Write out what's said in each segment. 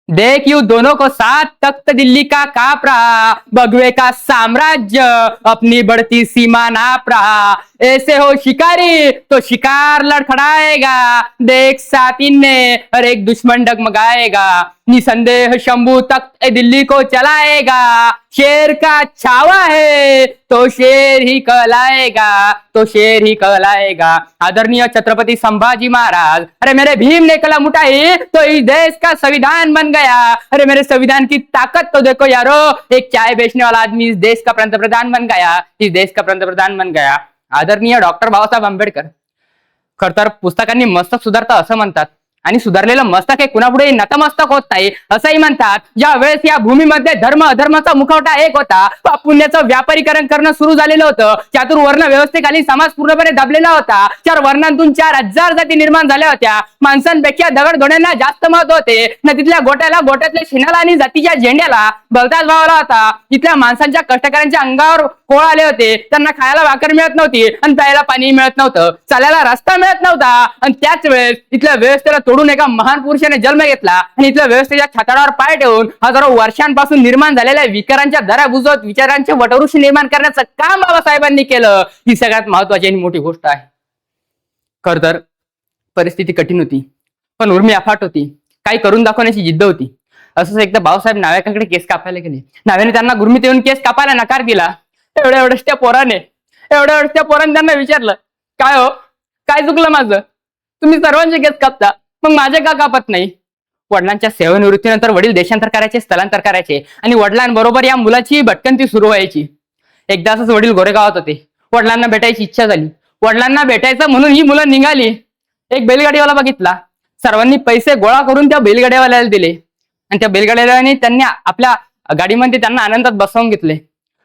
देख यू दोनों को साथ तख्त दिल्ली का काप रहा, भगवे का साम्राज्य अपनी बढ़ती सीमा नाप रहा। ऐसे हो शिकारी तो शिकार लड़खड़ाएगा, देख सातिन ने हर एक दुश्मन डगमगाएगा। निसंदेह शंभू तख्त दिल्ली को चलाएगा, शेर का छावा है तो शेर ही कहलाएगा, तो शेर ही कहलाएगा। आदरणीय छत्रपति संभाजी महाराज, अरे मेरे भीम ने कलम उठाई तो इस देश का संविधान बन गया। अरे मेरे संविधान की ताकत तो देखो यारो, एक चाय बेचने वाला आदमी इस देश का पंतप्रधान बन गया, इस देश का पंतप्रधान बन गया। आदरणीय डॉक्टर बाबासाहेब आंबेडकर, खर तर पुस्तकांनी मस्तक सुधारतं असं म्हणतात, आणि सुधारलेलं मस्तक हे कुणापुढे नतमस्तक होत नाही असंही म्हणतात। ज्या वेळेस या भूमीमध्ये धर्म अधर्माचा मुखवटा एक होता, पुण्याचं व्यापारीकरण करणं सुरू झालेलं होतं, चातुर्वर्ण व्यवस्थेखाली समाज पूर्णपणे दबलेला होता, 4 वर्णांतून 4000 जाती निर्माण झाल्या होत्या, माणसांपेक्षा दगडधोड्यांना जास्त महत्व होते, न तिथल्या गोट्याला गोट्यातल्या शिणाला आणि जातीच्या झेंड्याला भलताच भाव आला होता। इथल्या माणसांच्या कष्टकऱ्यांच्या अंगावर कोळ आले होते, त्यांना खायला भाकर मिळत नव्हती आणि प्यायला पाणी मिळत नव्हतं, चालायला रस्ता मिळत नव्हता। आणि त्याच वेळेस इथल्या व्यवस्थेला तोडून एका महान पुरुषाने जन्म घेतला आणि इथल्या व्यवस्थेच्या छाताडावर पाय ठेवून हजारो वर्षांपासून निर्माण झालेल्या विकारांच्या दऱ्या बुजवत विचारांचे वटवृक्ष निर्माण करण्याचं काम बाबासाहेबांनी केलं। ही सगळ्यात महत्वाची आणि मोठी गोष्ट आहे। खर तर परिस्थिती कठीण होती, पण उर्मी अफाट होती, काही करून दाखवण्याची जिद्द होती। असंच एकदा बाबासाहेब नाव्याकडे केस कापायला गेले, नाव्याने त्यांना गुरमीत येऊन केस कापायला नकार दिला। एवढ्या त्या पोराने त्यांना विचारलं, काय हो, काय चुकलं माझं? तुम्ही सर्वांचे केस कापता, मग माझे का कापत नाही? वडिलांच्या सेवानिवृत्तीनंतर वडील देशांतर करायचे, स्थलांतर करायचे आणि वडिलांबरोबर या मुलाची भटकंती सुरू व्हायची। एकदा असंच वडील गोरेगावात होते, वडिलांना भेटायची इच्छा झाली, वडिलांना भेटायचं म्हणून ही मुलं निघाली। एक बैलगाडीवाला बघितला, सर्वांनी पैसे गोळा करून त्या बैलगाडीवाल्याला दिले आणि त्या बैलगाडीवाल्याने त्यांनी आपल्या गाडीमध्ये त्यांना आनंदात बसवून घेतले।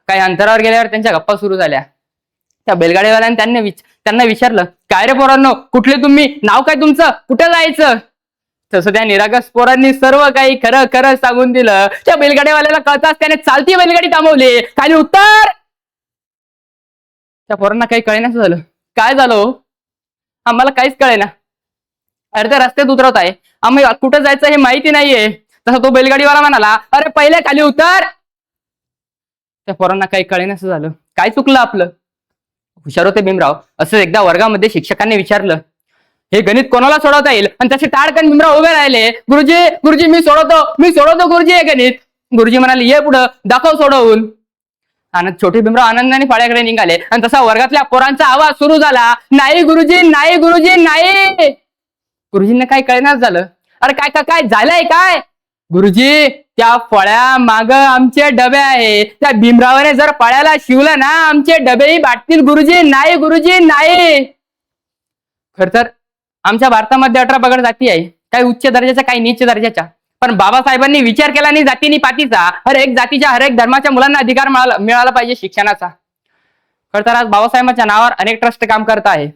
काही अंतरावर गेल्यावर त्यांच्या गप्पा सुरू झाल्या। त्या बैलगाडीवाल्याने त्यांना विचारलं, काय रे पोरांनो, कुठले तुम्ही, नाव काय तुमचं, कुठे जायचं? तसं त्या निरागस पोरांनी सर्व काही खरं खरं सांगून दिलं। त्या बैलगाडीवाल्याला कळताच त्याने चालती बैलगाडी थांबवली, खाली उत्तर। त्या पोरांना काही कळेनाच झालं, काय झालं? आम्हाला काहीच कळेना, अर्ध्या रस्त्यात उतरत आहे, आम्ही कुठे जायचं हे माहिती नाहीये। तसं तो बैलगाडीवाला म्हणाला, अरे पहिले खाली उतर। त्या पोरांना काही कळेनाच झालं, काय चुकलं आपलं? हुशार होते भीमराव। असं एकदा वर्गामध्ये शिक्षकांनी विचारलं, हे गणित कोणाला सोडवता येईल? आणि तसे टाळकन भीमराव उभे राहिले, गुरुजी मी सोडवतो गुरुजी हे गणित। गुरुजी म्हणाले, ये पुढं, दाखव सोडवून। आणि छोटे भीमराव आनंदाने फाळ्याकडे निघाले आणि तसा वर्गातल्या पोरांचा आवाज सुरू झाला, नाही गुरुजी नाही, गुरुजी नाही। गुरुजींना काही कळेनाच झालं, अरे काय झालंय काय? गुरुजी, त्या फळ्या माग आमचे डबे आहे, त्या भीमरावाने जर फळ्याला शिवलं ना, आमचे डबेही बाटतील गुरुजी नाही। खर तर आमच्या भारतामध्ये 18 पगड जाती आहे, काही उच्च दर्जाच्या, काही नीच दर्जाच्या, पण बाबासाहेबांनी विचार केला नाही जातीनी पातीचा। हर एक जातीच्या, हर एक धर्माच्या मुलांना अधिकार मिळाला पाहिजे शिक्षणाचा। खर तर आज बाबासाहेबांच्या नावावर अनेक ट्रस्ट काम करत आहे,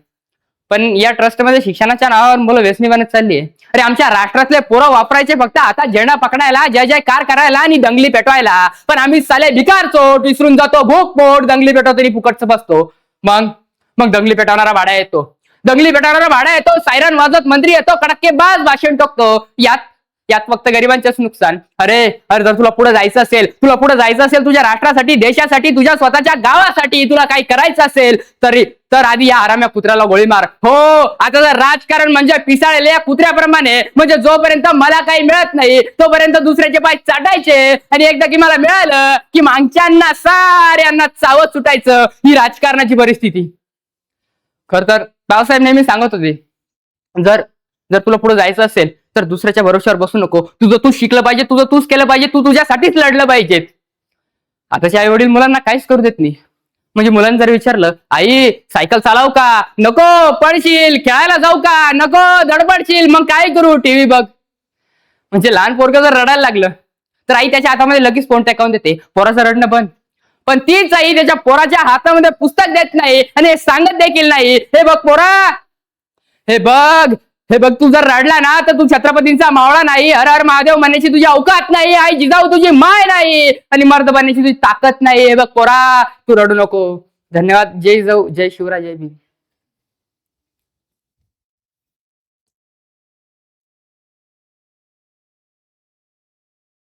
पण या ट्रस्टमध्ये शिक्षणाच्या नावावर मुलं व्यसनी बनत चालली आहे। अरे आमच्या राष्ट्रातले पोरं वापरायचे फक्त आता झेंडा पकडायला, जय जयकार करायला आणि दंगली पेटवायला, पण आम्ही साले भिकार चोट, विसरून जातो भूक पोट, दंगली पेटवतो तरी फुकटच बसतो। मग दंगली पेटवणारा भाडा येतो, सायरन वाजत मंत्री येतो, कडक्केबाज भाषण टोकतो। यात फक्त गरिबांचंच नुकसान। अरे जर तुला पुढे जायचं असेल, तुझ्या राष्ट्रासाठी, देशासाठी, तुझ्या स्वतःच्या गावासाठी तुला काही करायचं असेल तर आधी या आराम्या कुत्र्याला गोळी मार। हो, आता जर राजकारण म्हणजे पिसाळलेल्या कुत्र्याप्रमाणे, म्हणजे जोपर्यंत मला काही मिळत नाही तोपर्यंत दुसऱ्याचे पाय चाटायचे, आणि एकदा की मला मिळालं की मागच्यांना साऱ्यांना चावत सुटायचं। ही राजकारणाची परिस्थिती। खर तर बाबासाहेब नेहमी सांगत होते, जर तुला पुढे जायचं असेल तर दुसऱ्याच्या भरोश्यावर बसू नको, तुझं तू शिकलं पाहिजे, तुझं तूच केलं पाहिजे, तू तुझ्यासाठीच लढलं पाहिजे। आताच्या आई वडील मुलांना काहीच करू देत नाही। म्हणजे मुलांनी जर विचारलं, आई सायकल चालवू का? नको। पडशील? खेळायला जाऊ का? नको। धडपडशील? मग काय करू? टीव्ही बघ। म्हणजे लहान पोरगं जर रडायला लागलं तर आई त्याच्या हातामध्ये लगेच फोन टाकावून देते, पोराचं रडणं बंद। पण तीच आई त्याच्या पोराच्या हातामध्ये पुस्तक देत नाही आणि सांगत देखील नाही, हे बघ पोरा, हे बघ तू जर रडला ना तर तू छत्रपतींचा मावळा नाही, हर हर महादेव म्हणण्याची तुझी अवकात नाही, आई जिजाऊ तुझी माय नाही, आणि मर्द बनण्याची तुझी ताकद नाही। हे बघ पोरा, तू रडू नको। धन्यवाद। जय जिजाऊ, जय शिवराय, जय भीम।